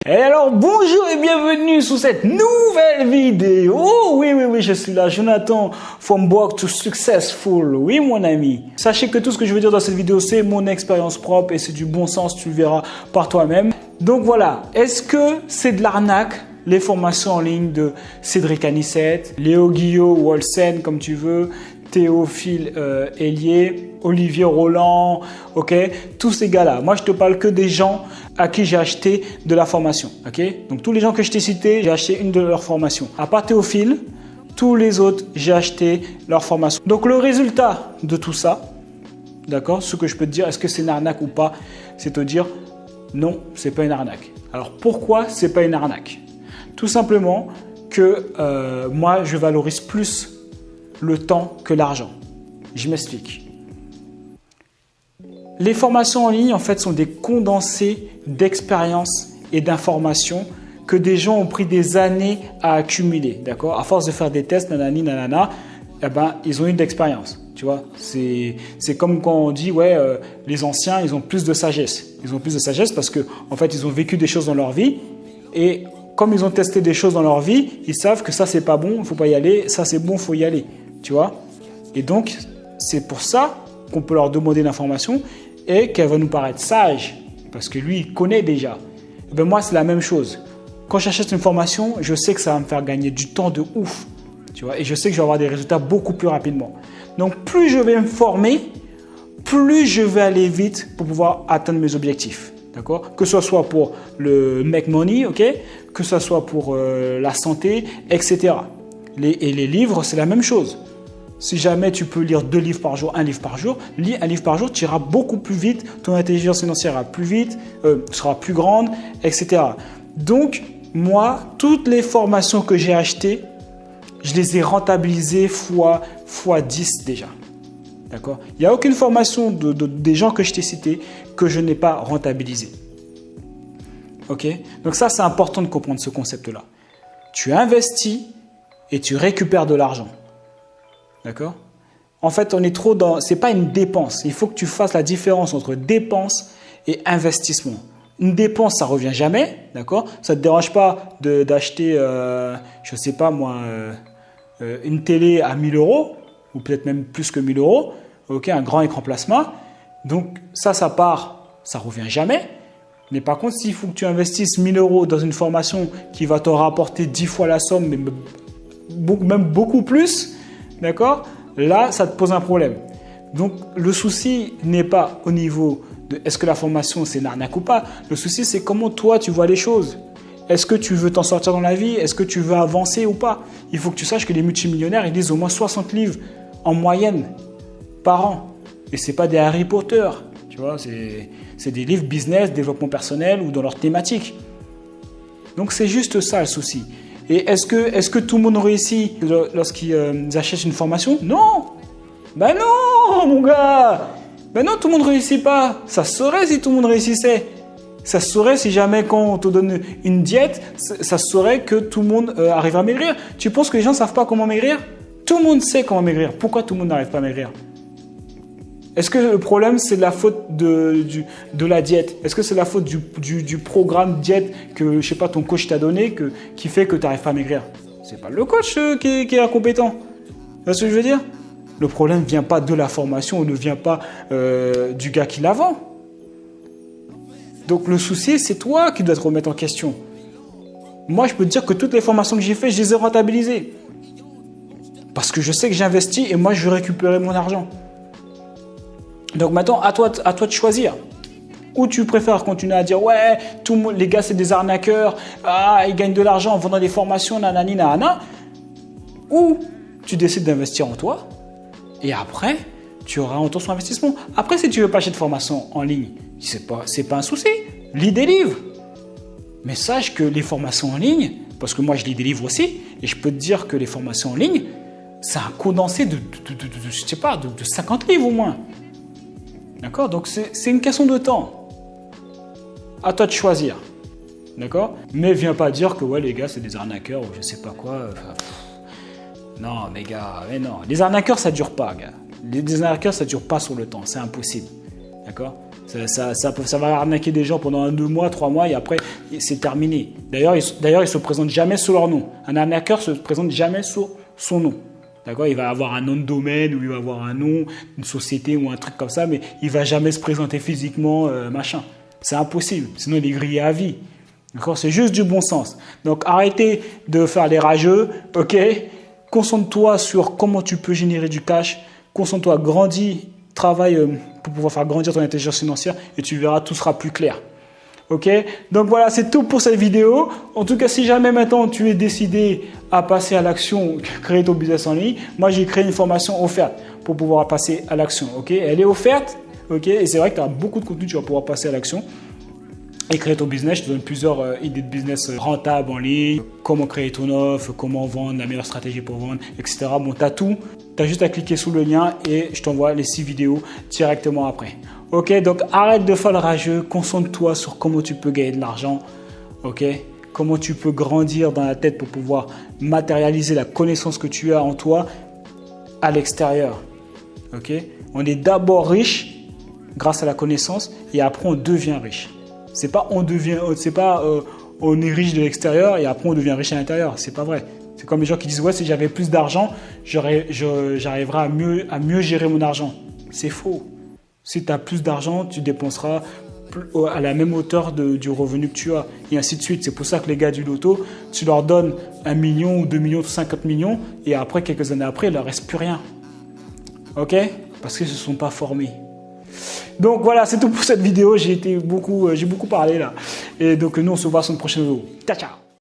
Et alors bonjour et bienvenue sur cette nouvelle vidéo. Oui, je suis là, Jonathan from Broke to Successful. Oui mon ami. Sachez que tout ce que je veux dire dans cette vidéo c'est mon expérience propre et c'est du bon sens, tu le verras par toi-même. Donc voilà, est-ce que c'est de l'arnaque les formations en ligne de Cédric Anissette, Léo Guillot ou Olsen comme tu veux, Théophile Hélier, Olivier Roland, ok, tous ces gars-là. Moi, je te parle que des gens à qui j'ai acheté de la formation, ok. Donc, tous les gens que je t'ai cités, j'ai acheté une de leurs formations. À part Théophile, tous les autres, j'ai acheté leur formation. Donc, le résultat de tout ça, d'accord, ce que je peux te dire, est-ce que c'est une arnaque ou pas, c'est te dire non, c'est pas une arnaque. Alors, pourquoi c'est pas une arnaque? Tout simplement que moi, je valorise plus le temps que l'argent. Je m'explique. Les formations en ligne, en fait, sont des condensés d'expériences et d'informations que des gens ont pris des années à accumuler. D'accord? À force de faire des tests, nanani, nanana, eh ben, ils ont eu de l'expérience. Tu vois? C'est comme quand on dit, ouais, les anciens, ils ont plus de sagesse. Ils ont plus de sagesse parce que, en fait, ils ont vécu des choses dans leur vie et comme ils ont testé des choses dans leur vie, ils savent que ça, c'est pas bon, il ne faut pas y aller, ça, c'est bon, il faut y aller. Tu vois? Et donc, c'est pour ça qu'on peut leur demander l'information et qu'elle va nous paraître sage parce que lui, il connaît déjà. Et ben moi, c'est la même chose. Quand j'achète une formation, je sais que ça va me faire gagner du temps de ouf. Tu vois? Et je sais que je vais avoir des résultats beaucoup plus rapidement. Donc, plus je vais me former, plus je vais aller vite pour pouvoir atteindre mes objectifs. D'accord? Que ce soit pour le make money, ok? Que ce soit pour la santé, etc. Et les livres, c'est la même chose. Si jamais tu peux lire 2 livres par jour, 1 livre par jour, lis 1 livre par jour, tu iras beaucoup plus vite, ton intelligence financière ira plus vite, sera plus grande, etc. Donc, moi, toutes les formations que j'ai achetées, je les ai rentabilisées fois 10 déjà. D'accord? Il n'y a aucune formation des gens que je t'ai cités que je n'ai pas rentabilisée. Ok? Donc ça, c'est important de comprendre ce concept-là. Tu investis et tu récupères de l'argent. D'accord? En fait, on est trop dans... Ce n'est pas une dépense. Il faut que tu fasses la différence entre dépense et investissement. Une dépense, ça ne revient jamais. D'accord? Ça ne te dérange pas d'acheter, je ne sais pas moi, une télé à 1 000 € ou peut-être même plus que 1 000 €. Ok, un grand écran plasma. Donc ça part, ça ne revient jamais. Mais par contre, s'il faut que tu investisses 1 000 € dans une formation qui va te rapporter 10 fois la somme, mais même beaucoup plus, d'accord? Là, ça te pose un problème. Donc, le souci n'est pas au niveau de est-ce que la formation, c'est une arnaque ou pas. Le souci, c'est comment toi, tu vois les choses. Est-ce que tu veux t'en sortir dans la vie? Est-ce que tu veux avancer ou pas? Il faut que tu saches que les multimillionnaires, ils lisent au moins 60 livres en moyenne par an. Et ce n'est pas des Harry Potter. Tu vois, c'est des livres business, développement personnel ou dans leur thématique. Donc, c'est juste ça le souci. Et est-ce que tout le monde réussit lorsqu'ils achètent une formation? Non! Ben non, mon gars! Ben non, tout le monde ne réussit pas. Ça se saurait si tout le monde réussissait. Ça se saurait si jamais quand on te donne une diète, ça se saurait que tout le monde arrive à maigrir. Tu penses que les gens ne savent pas comment maigrir? Tout le monde sait comment maigrir. Pourquoi tout le monde n'arrive pas à maigrir? Est-ce que le problème, c'est la faute de la diète? Est-ce que c'est la faute du programme diète que, je sais pas, ton coach t'a donné qui fait que tu n'arrives pas à maigrir? C'est pas le coach qui est incompétent. Tu vois ce que je veux dire? Le problème ne vient pas de la formation ou ne vient pas du gars qui la vend. Donc le souci, c'est toi qui dois te remettre en question. Moi, je peux te dire que toutes les formations que j'ai faites, je les ai rentabilisées. Parce que je sais que j'investis et moi, je veux récupérer mon argent. Donc maintenant, à toi de choisir. Ou tu préfères continuer à dire « Ouais, les gars, c'est des arnaqueurs. Ah, ils gagnent de l'argent en vendant des formations, nanani, nanana. » Ou tu décides d'investir en toi. Et après, tu auras un retour sur investissement. Après, si tu ne veux pas acheter de formation en ligne, c'est pas un souci. Lis des livres. Mais sache que les formations en ligne, parce que moi, je lis des livres aussi, et je peux te dire que les formations en ligne, c'est un condensé de 50 livres au moins. D'accord? Donc, c'est une question de temps. À toi de choisir. D'accord? Mais viens pas dire que ouais, les gars, c'est des arnaqueurs ou je sais pas quoi. Non, les gars, mais non. Les arnaqueurs, ça dure pas, gars. Les arnaqueurs, ça dure pas sur le temps. C'est impossible. D'accord? Ça va arnaquer des gens pendant 2 mois, 3 mois et après, c'est terminé. D'ailleurs, ils ne se présentent jamais sous leur nom. Un arnaqueur ne se présente jamais sous son nom. D'accord, il va avoir un nom de domaine ou il va avoir un nom, une société ou un truc comme ça, mais il ne va jamais se présenter physiquement, machin. C'est impossible, sinon il est grillé à vie. D'accord, c'est juste du bon sens. Donc arrêtez de faire les rageux, ok? Concentre-toi sur comment tu peux générer du cash. Concentre-toi, grandis, travaille pour pouvoir faire grandir ton intelligence financière et tu verras, tout sera plus clair. Ok, donc voilà, c'est tout pour cette vidéo. En tout cas, si jamais maintenant tu es décidé à passer à l'action, créer ton business en ligne, moi j'ai créé une formation offerte pour pouvoir passer à l'action. Ok, elle est offerte. Ok, et c'est vrai que tu as beaucoup de contenu, tu vas pouvoir passer à l'action et créer ton business. Je te donne plusieurs idées de business rentables en ligne, comment créer ton offre, comment vendre, la meilleure stratégie pour vendre, etc. Bon, tu as tout. Tu as juste à cliquer sous le lien et je t'envoie les 6 vidéos directement après. Ok, donc arrête de faire le rageux, concentre-toi sur comment tu peux gagner de l'argent. Ok, comment tu peux grandir dans la tête pour pouvoir matérialiser la connaissance que tu as en toi à l'extérieur. Ok, on est d'abord riche grâce à la connaissance et après on devient riche. C'est pas on est riche de l'extérieur et après on devient riche à l'intérieur. C'est pas vrai. C'est comme les gens qui disent ouais, si j'avais plus d'argent, j'arriverai à mieux gérer mon argent. C'est faux. Si tu as plus d'argent, tu dépenseras à la même hauteur du revenu que tu as et ainsi de suite. C'est pour ça que les gars du loto, tu leur donnes 1 million ou 2 millions ou 50 millions et après, quelques années après, il ne leur reste plus rien. Ok? Parce qu'ils ne se sont pas formés. Donc voilà, c'est tout pour cette vidéo. J'ai beaucoup parlé là. Et donc nous, on se voit sur une prochaine vidéo. Ciao, ciao!